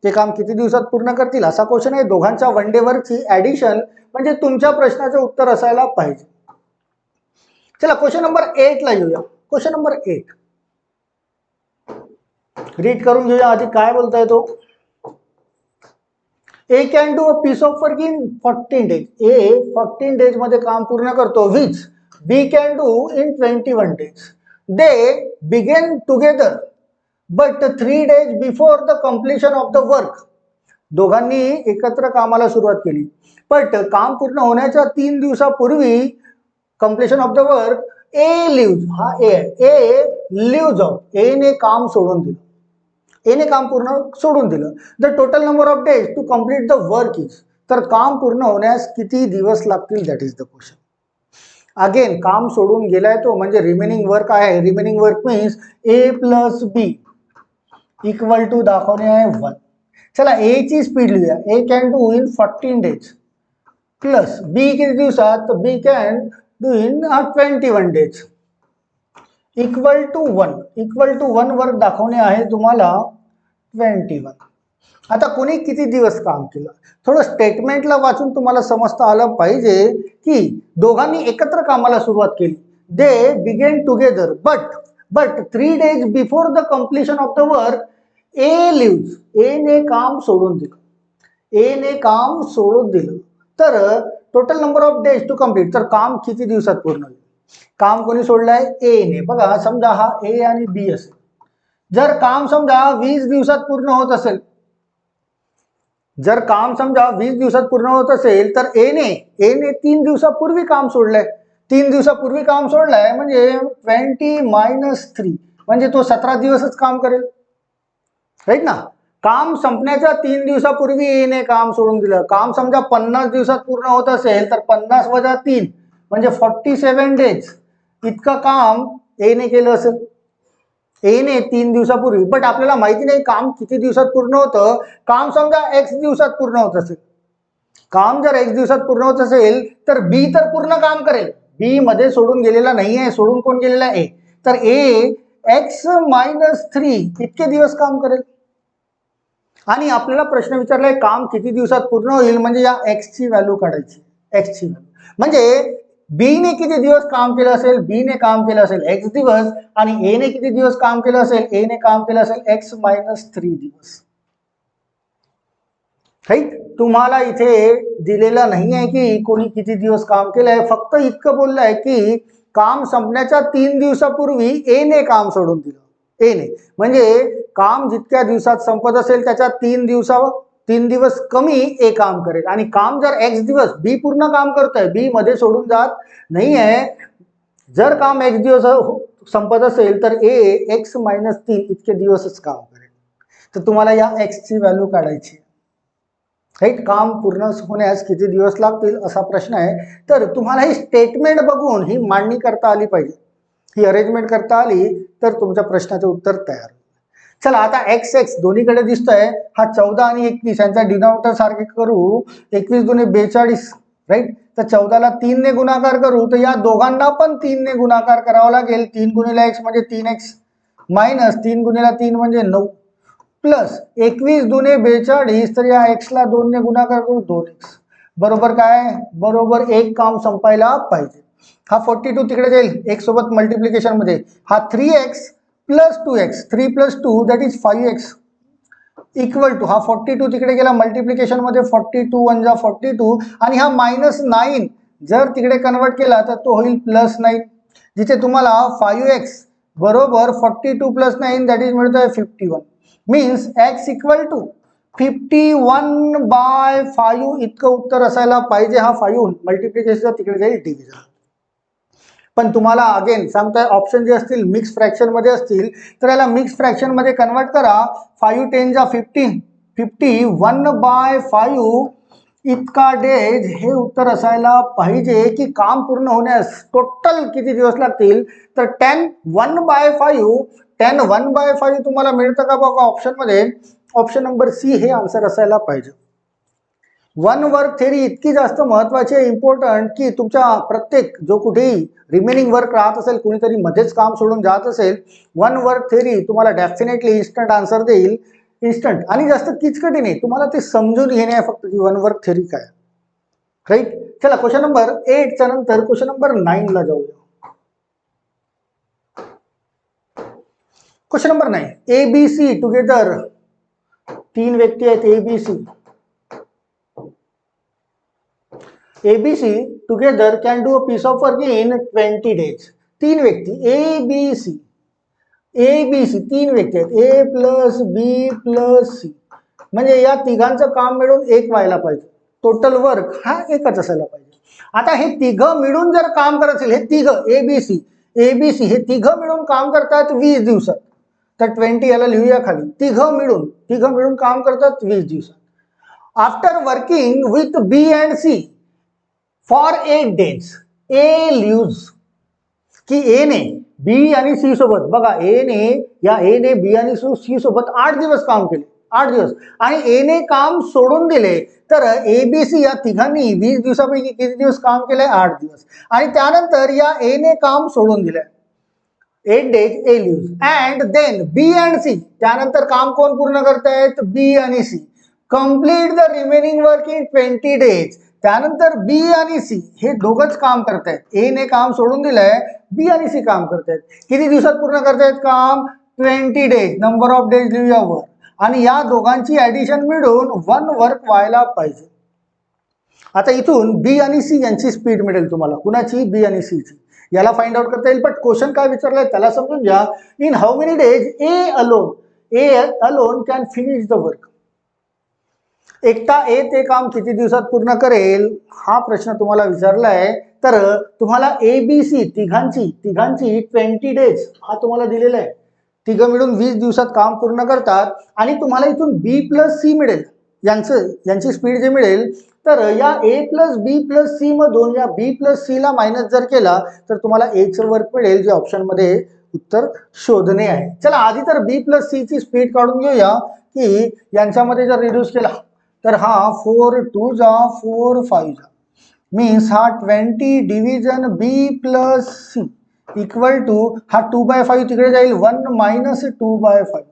ते काम किती दिवसात पूर्ण करतील असा क्वेश्चन आहे. दोघांच्या वन डे वर्कची ऍडिशन म्हणजे तुमच्या प्रश्नाचं उत्तर असायला पाहिजे. चला क्वेश्चन नंबर 8 ला येऊया. Question number 8. रीड करून घेऊया आधी काय बोलताय तो. A can do a piece of work in 14 days. A 14 days मध्ये काम पूर्ण करतो. Which B can do in 21 days. They begin together but 3 days before the completion of the work. दोघांनी एकत्र कामाला सुरुवात केली, बट काम पूर्ण होण्याच्या 3 दिवसापूर्वी completion of the work A leaves, हा ए लिव्ज ऑफ, ए ने काम सोडून दिलं. एने काम पूर्ण सोडून दिलं. The total number of days to complete the work is. तर काम पूर्ण होण्यास किती दिवस लागतील, that is the question. Again काम सोडून गेलाय तो म्हणजे रिमेनिंग वर्क आहे. Remaining work means A plus B equal to दाखवणे आहे 1. चला ए ची स्पीड लिहूया. A can do in 14 days plus B किती दिवसात, B can do in 21 days equal to 1. Equal to 1 work दाखवणे आहे तुम्हाला 21. आता कोणी किती दिवस काम केलं, थोडं स्टेटमेंटला वाचून तुम्हाला समजता आलं पाहिजे की दोघांनी एकत्र कामाला सुरुवात केली. They begin together but 3 days before the completion of the work A leaves. A ने काम सोडून दिलं. ए ने काम सोडून दिलं. तर total number of days to complete, तर काम किती दिवसात पूर्ण होईल. काम कोणी सोडलंय, ए ने. बघा समजा हा ए आणि बी असेल. जर काम समजा 20 दिवसात पूर्ण होत असेल, जर काम समजा 20 दिवसात पूर्ण होत असेल तर ए ने 3 दिवसापूर्वी काम सोडलंय. 3 दिवसापूर्वी काम सोडलंय म्हणजे 20 - 3 म्हणजे तो 17 दिवसच काम करेल, राईट ना. काम संपण्याच्या 3 दिवसापूर्वी ए ने काम सोडून दिलं. काम समजा 50 दिवसात पूर्ण होत असेल तर 50 - 3 म्हणजे 47 डेज इतकं काम ए ने केलं असेल. ए ने 3 दिवसापूर्वी. बट आपल्याला माहिती नाही काम किती दिवसात पूर्ण होतं. काम समजा एक्स दिवसात पूर्ण होत असेल. काम जर एक्स दिवसात पूर्ण होत असेल तर बी तर पूर्ण काम करेल. बी मध्ये सोडून गेलेला नाही आहे. सोडून कोण गेलेला आहे, तर ए एक्स - 3 इतके दिवस काम करेल. आणि आपल्याला प्रश्न विचारलाय काम किती दिवसात पूर्ण होईल, म्हणजे या एक्स ची व्हॅल्यू काढायची. एक्स ची व्हॅल्यू म्हणजे बी ने किती दिवस काम केलं असेल, बी ने काम केलं असेल एक्स दिवस, आणि ए ने किती दिवस काम केलं असेल, ए ने काम केलं असेल एक्स - 3 दिवस. राईट. तुम्हाला इथे दिलेलं नाही आहे की कोणी किती दिवस काम केलंय, फक्त इतकं बोललंय की काम संपण्याच्या 3 दिवसापूर्वी ए ने काम सोडून दिलं. ए ने म्हणजे काम जितक्या दिवसात संपत असेल त्याच्या 3 दिवस कमी ए काम करेल. आणि काम जर एक्स दिवस, बी पूर्ण काम करतोय, बी मध्ये सोडून जात नाही आहे. जर काम एक्स दिवस संपत असेल तर ए एक्स - 3 इतके दिवसच काम करेल. तर तुम्हाला या एक्स ची व्हॅल्यू काढायची. राईट. काम पूर्ण होण्यास किती दिवस लागतील असा प्रश्न आहे. तर तुम्हाला ही स्टेटमेंट बघून ही मांडणी करता आली पाहिजे, ही अरेंजमेंट करता आली तर तुमच्या प्रश्नाचं उत्तर तयार. चला आता एक्स एक्स दोन्हीकडे दिसतोय. हा 14 आणि 21 यांचा डिनॉमिनेटर सारखे करू. 21 दुने 42, राईट. तर 14 ला 3 ने गुणाकार करू तर या दोघांना पण 3 ने गुणाकार करावा लागेल. 3 गुणिले x म्हणजे 3x मायनस 3 गुणिले 3 म्हणजे 9 प्लस 21 दुने 42, तर या x ला 2 ने गुणाकार करू 2x. बरोबर काय, बरोबर एक काम संपायला पाहिजे. हा 42 तिकडे जाईल x सोबत मल्टिप्लिकेशन मध्ये. हा 3x plus 2x, 3 + 2 that is 5x equal to, हा 42 तिकडे गेला मल्टिप्लिकेशन मध्ये, 42 × 1 = 42, आणि हा -9 जर तिकडे कन्वर्ट केला तर तो होईल +9. जिथे तुम्हाला 5x बरोबर 42 + 9 दॅट इज मिळतोय 51. मीन्स x इक्वल टू 51/5 इतकं उत्तर असायला पाहिजे. हा 5 मल्टिप्लिकेशन तिकडे जाईल डिव्हिजन. पण तुम्हाला अगेन सांगताय ऑप्शन जे असतील मिक्स फ्रॅक्शन मध्ये असतील तर याला मिक्स फ्रॅक्शन मध्ये कन्वर्ट करा. 5 × 10 = 15, 51/5 इतका डेज हे उत्तर असायला पाहिजे. की काम पूर्ण होण्यास टोटल किती दिवस लागतील, तर 10 1/5 तुम्हाला मिळतं का बघा ऑप्शन मध्ये. ऑप्शन नंबर सी हे आन्सर असायला पाहिजे. 1 वर्क थेरी इतकी जास्त महत्वाची आहे, इम्पॉर्टंट, की तुमच्या प्रत्येक जो कुठेही रिमेनिंग वर्क राहत असेल, कुणीतरी मध्येच काम सोडून जात असेल, 1 वर्क थेरी तुम्हाला डेफिनेटली इन्स्टंट आन्सर देईल. इन्स्टंट आणि जास्त किचकटी नाही, तुम्हाला ते समजून घेणे आहे फक्त की 1 वर्क थेरी काय. राईट. चला क्वेश्चन नंबर 8 च्या नंतर क्वेश्चन नंबर 9 ला जाऊया. Question number 9, A B C together, 3 व्यक्ती आहेत ABC. ABC together can do a piece of work in 20 days. 3 व्यक्ती एबीसी, एबीसी 3 व्यक्ती आहेत, A plus B plus C, म्हणजे या तिघांचं काम मिळून एक व्हायला पाहिजे. टोटल वर्क हा एकच असायला पाहिजे. आता हे तिघं मिळून जर काम करत असेल, हे तिघं एबीसी एबीसी हे तिघं मिळून काम करतात 20 दिवसात, तर 20 याला लिहूया खाली. तिघं मिळून काम करतात 20 दिवसात. After working with B and C for 8 days, A leaves की ए ने बी आणि सी सोबत, बघा ए ने बी आणि सी सोबत 8 दिवस काम केले, 8 दिवस, आणि ए ने काम सोडून दिले. तर एबीसी या तिघांनी 20 दिवसापैकी किती दिवस काम केलंय? 8 दिवस. आणि त्यानंतर या ए ने काम सोडून दिलंय, 8 days A leaves. And then B and C, त्यानंतर काम कोण पूर्ण करतायत? बी आणि C. Complete the remaining work in 20 days. त्यानंतर बी आणि सी हे दोघंच काम करतायत, ए ने काम सोडून दिलंय, बी आणि सी काम करतायत. किती दिवसात पूर्ण करतायत काम? 20 days. नंबर ऑफ डेज लिहूया वर, आणि या दोघांची ऍडिशन मिळून 1 वर्क व्हायला पाहिजे. आता इथून बी आणि सी यांची स्पीड मिळेल तुम्हाला. कुणाची? बी आणि सी ची. याला फाइंड आउट करता येईल, पण क्वेश्चन काय विचारलाय त्याला समजून घ्या. In how many days A alone can finish the work. एकटा ए ते काम किती दिवसात पूर्ण करेल, हा प्रश्न तुम्हाला विचारलाय. तर तुम्हाला ए बी सी तिघांची 20 days हा तुम्हाला दिलेला आहे. तिघं मिळून 20 दिवसात काम पूर्ण करतात, आणि तुम्हाला इथून बी प्लस सी मिळेल, यांची स्पीड जे मिळेल. तर या ए प्लस बी प्लस सी मधून या बी प्लस सी ला मायनस जर केला तर तुम्हाला एचं वर्क मिळेल, जे ऑप्शन मध्ये उत्तर शोधणे आहे. चला आधी तर बी प्लस सी ची स्पीड काढून घेऊया, की यांच्यामध्ये जर रिड्यूस केला तर हा 4 2 जा 4 5 जा, मीन्स हा 20 division B plus C equal to हा 2/5 तिकडे जाईल, 1 मायनस 2/5,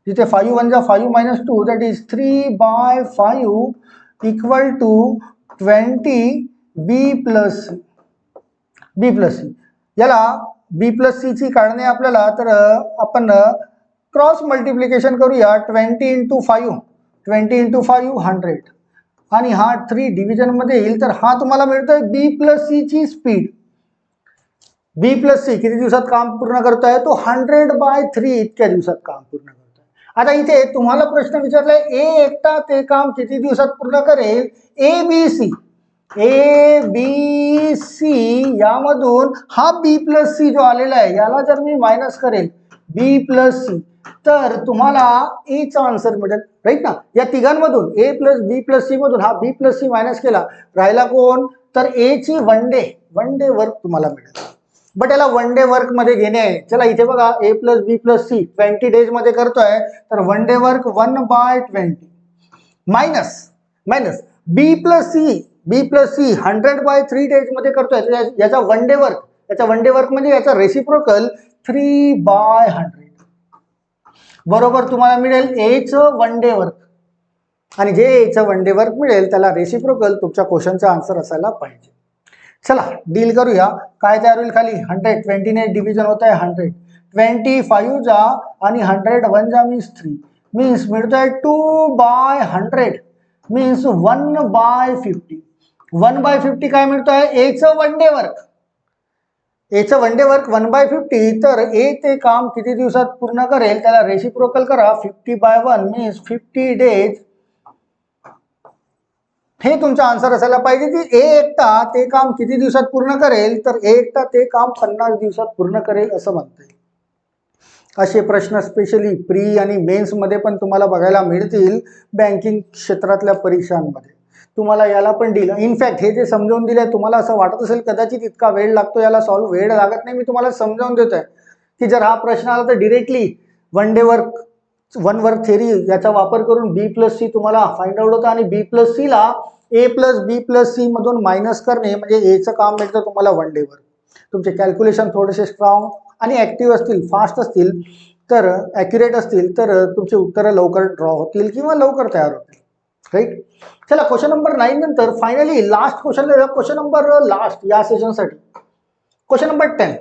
जिथे 5 1 जा 5 minus 2, that is 3/5 equal to 20 B plus C. याला बी प्लस सी ची काढणे आपल्याला, तर आपण क्रॉस मल्टिप्लिकेशन करूया. 20 इंटू 5 100, आणि हा 3 डिव्हिजन मध्ये येईल, तर हा तुम्हाला मिळतोय बी प्लस सी ची स्पीड. बी प्लस सी किती दिवसात काम पूर्ण करतोय? तो 100/3 इतक्या दिवसात काम पूर्ण करतोय. आता इथे तुम्हाला प्रश्न विचारलाय, ए एकटा ते काम किती दिवसात पूर्ण करेल? ए बी सी यामधून हा बी प्लस सी जो आलेला आहे, याला जर मी मायनस करेल बी प्लस सी, तर तुम्हाला ए चा आन्सर मिळेल, राईट ना. या तिघांमधून ए प्लस बी प्लस सी मधून हा बी प्लस सी मायनस केला, राहिला कोण? तर ए ची वन डे वर्क तुम्हाला मिळेल. बट याला वन डे वर्क मध्ये घेणे आहे. चला इथे बघा, ए plus B plus C 20 days मध्ये करतोय, तर वन डे वर्क 1/20 मायनस बी प्लस सी 100/3 days मध्ये करतोय, याचा वन डे वर्क म्हणजे याचा रेसिप्रोकल 3/100, बरोबर तुम्हाला मिळेल एचं वन डे वर्क. आणि जे एचं वन डे वर्क मिळेल त्याला रेसिप्रोकल तुमच्या क्वेश्चनचा आन्सर असायला पाहिजे. चला डील करूया. काय तयार होईल खाली? 100, 20 ने डिव्हिजन होत आहे 100, 25 जा आणि 100 1 जा मीन्स 3, मीन्स मिळतोय 2/100, मीन्स 1/50. 1/50 काय मिळतोय? एचं वन डे वर्क. 1/50, तर ए ते काम किती दिवसात पूर्ण करेल त्याला रेसिप्रोकल करा, 50/1 मीन्स 50 days. हे तुमचा आन्सर असायला पाहिजे की ए एकटा ते काम किती दिवसात पूर्ण करेल, तर ए एकटा ते काम 50 दिवसात पूर्ण करेल असं म्हणता येईल. असे प्रश्न स्पेशली प्री आणि मेन्स मध्ये पण तुम्हाला बघायला मिळतील. बँकिंग क्षेत्रातल्या परीक्षांमध्ये तुम्हाला याला पण दिलं. इनफॅक्ट हे जे समजावून दिलंय, तुम्हाला असं वाटत असेल कदाचित इतका वेळ लागतो याला सॉल्व्ह, वेळ लागत नाही. मी तुम्हाला समजावून देतोय की जर हा प्रश्न आला तर डिरेक्टली वन वर्क थेरी याचा वापर करून बी प्लस सी तुम्हाला फाइंड आउट होता, आणि बी प्लस सी ला ए प्लस बी प्लस सी मधून मायनस करणे म्हणजे एचं काम मिळतं तुम्हाला वन डे वर्क. तुमचे कॅल्क्युलेशन थोडेसे स्ट्रॉंग आणि ऍक्टिव्ह असतील, फास्ट असतील, तर ॲक्युरेट असतील, तर तुमचे उत्तरं लवकर ड्रॉ होतील किंवा लवकर तयार होतील, राईट. चला क्वेश्चन नंबर 9 नंतर finally last question number last या सेशनसाठी क्वेश्चन नंबर 10.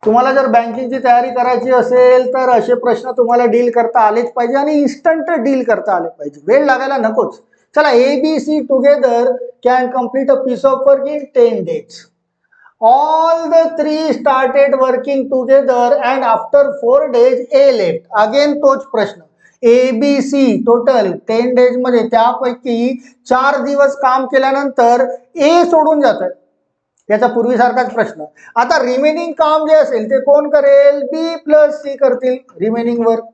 तुम्हाला जर बँकिंगची तयारी करायची असेल तर असे प्रश्न तुम्हाला डील करता आलेच पाहिजे आणि इन्स्टंट डील करता आले पाहिजे, वेळ लागायला नकोच. चला, ABC together can complete a piece of work in 10 days. All the three started working together and after 4 days A left. Again तोच प्रश्न, ABC टोटल 10 days मध्ये त्यापैकी 4 दिवस काम केल्यानंतर A सोडून जात आहे. याचा पूर्वीसारखाच प्रश्न. आता रिमेनिंग काम जे असेल ते कोण करेल? B+C करतील रिमेनिंग वर्क.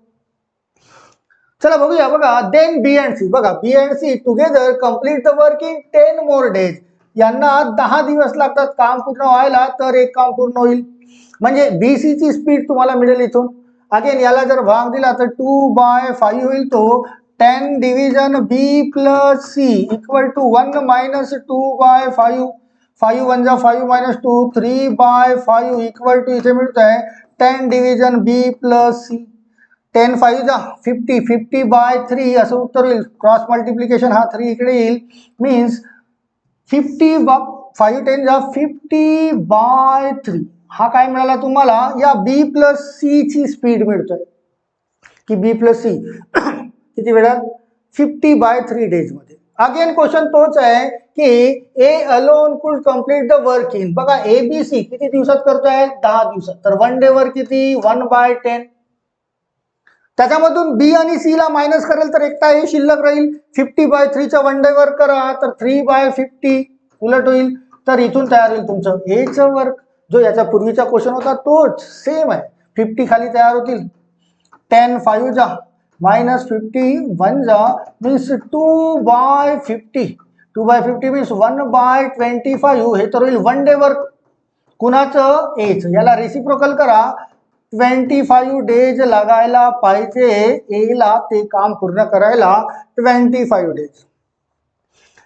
चला बघूया. बघा, देन B and C. बघा, B and C together complete the work in 10 more days. यांना 10 दिवस लागतात काम पूर्ण व्हायला, तर एक काम पूर्ण होईल. म्हणजे BC ची स्पीड तुम्हाला मिळेल इथून. अगेन याला जर भाग दिला तर 2/5 होईल. तो 10 डिव्हिजन B+C इक्वल टू 1 - 2/5. 5 1 जा 5 - 2 3/5 इक्वल टू इथे मिळत आहे 10 डिव्हिजन B+C. 10 5 जा 50, 50/3 असं उत्तर होईल. क्रॉस मल्टिप्लिकेशन हा 3 इकडे येईल. मीन्स 5 10 जा 50/3. हा काय मिळाला तुम्हाला? या B+C ची स्पीड मिळतोय की B+C किती वेळात? 50/3 डेज मध्ये. अगेन क्वेश्चन तोच आहे की ए अलोन कुड कंप्लीट द वर्क इन. बघा, ABC किती दिवसात करतोय? 10 दिवसात. तर 1 डे वर किती? 1/10. त्याच्यामधून B आणि C ला मायनस करेल तर एकटा A शिल्लक राहील. 50/3 च्या 1 डे वर्क करा तर 3/50 उलट होईल. तर इथून तयार होईल तुमचं A चं वर्क. जो याचा पूर्वीचा क्वेश्चन होता तोच सेम आहे. 50 खाली तयार होतील. 10 5 जा -50 1 जा मीन्स 2/50. 2/50 मीन्स 1/25. हे तर होईल 1 डे वर्क. कुणाचं? Aच. याला रेसिप्रोकल करा. 25 डेज लागायला पाहिजे ए ला ते काम पूर्ण करायला. 25 डेज.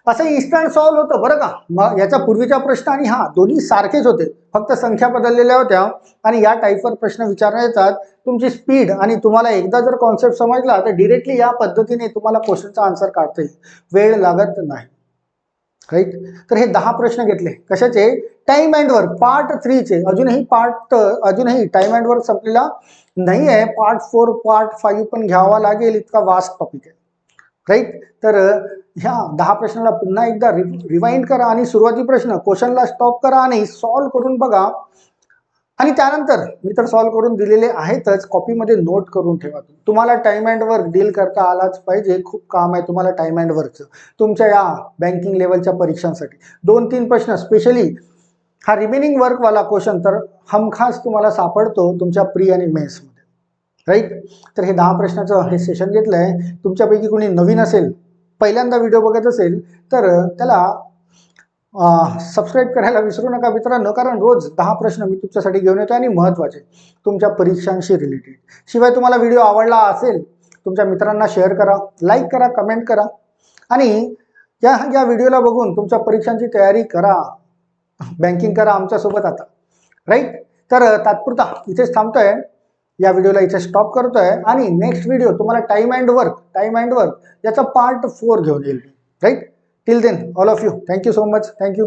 असं इन्स्टंट सॉल्व्ह होतं बरं का. मग याचा पूर्वीचा प्रश्न आणि हा दोन्ही सारखेच होते, फक्त संख्या बदललेल्या होत्या. आणि या टाईपवर प्रश्न विचारण्यात येतात. तुमची स्पीड आणि तुम्हाला एकदा जर कॉन्सेप्ट समजला तर डिरेक्टली या पद्धतीने तुम्हाला क्वेश्चनचा आन्सर काढता येईल, वेळ लागत नाही. राईट. तर हे 10 प्रश्न घेतले. कशाचे? टाइम अँड वर्क पार्ट 3 चे. अजूनही टाइम अँड वर्क संपलेला नाही आहे. पार्ट 4 पार्ट 5 पण घ्यावा लागेल, इतका वास्ट टॉपिक आहे. राईट. तर ह्या 10 प्रश्नाला पुन्हा एकदा रिवाइंड करा आणि सुरुवाती प्रश्न क्वेश्चनला स्टॉप करा आणि सॉल्व्ह करून बघा. आणि त्यानंतर मी तर सॉल्व्ह करून दिलेले आहेतच, कॉपीमध्ये नोट करून ठेवा. तुम्हाला टाइम अँड वर्क डील करता आलाच पाहिजे. खूप काम आहे तुम्हाला टाइम अँड वर्कचं तुमच्या या बँकिंग लेवलच्या परीक्षांसाठी. 2-3 प्रश्न स्पेशली हा रिमेनिंग वर्कवाला क्वेश्चन तर हमखास तुम्हाला सापडतो तुमच्या प्री आणि मेन्समध्ये. राईट. तर हे 10 प्रश्नाचं हे सेशन घेतलं आहे. तुमच्यापैकी कोणी नवीन असेल, पहिल्यांदा व्हिडिओ बघत असेल तर त्याला सबस्क्राईब करायला विसरू नका मित्रांनो, कारण रोज 10 प्रश्न मी तुमच्यासाठी घेऊन येतो आणि महत्त्वाचे तुमच्या परीक्षांशी रिलेटेड. शिवाय तुम्हाला व्हिडिओ आवडला असेल तुमच्या मित्रांना शेअर करा, लाईक करा, कमेंट करा आणि या व्हिडिओला बघून तुमच्या परीक्षांची तयारी करा, बँकिंग करा आमच्यासोबत आता. राईट. तर तात्पुरता इथेच थांबतोय. या व्हिडिओला इथे स्टॉप करतोय आणि नेक्स्ट व्हिडिओ तुम्हाला टाइम अँड वर्क याचा पार्ट 4 घेऊन येईल. Right. Till then all of you, thank you so much. Thank you.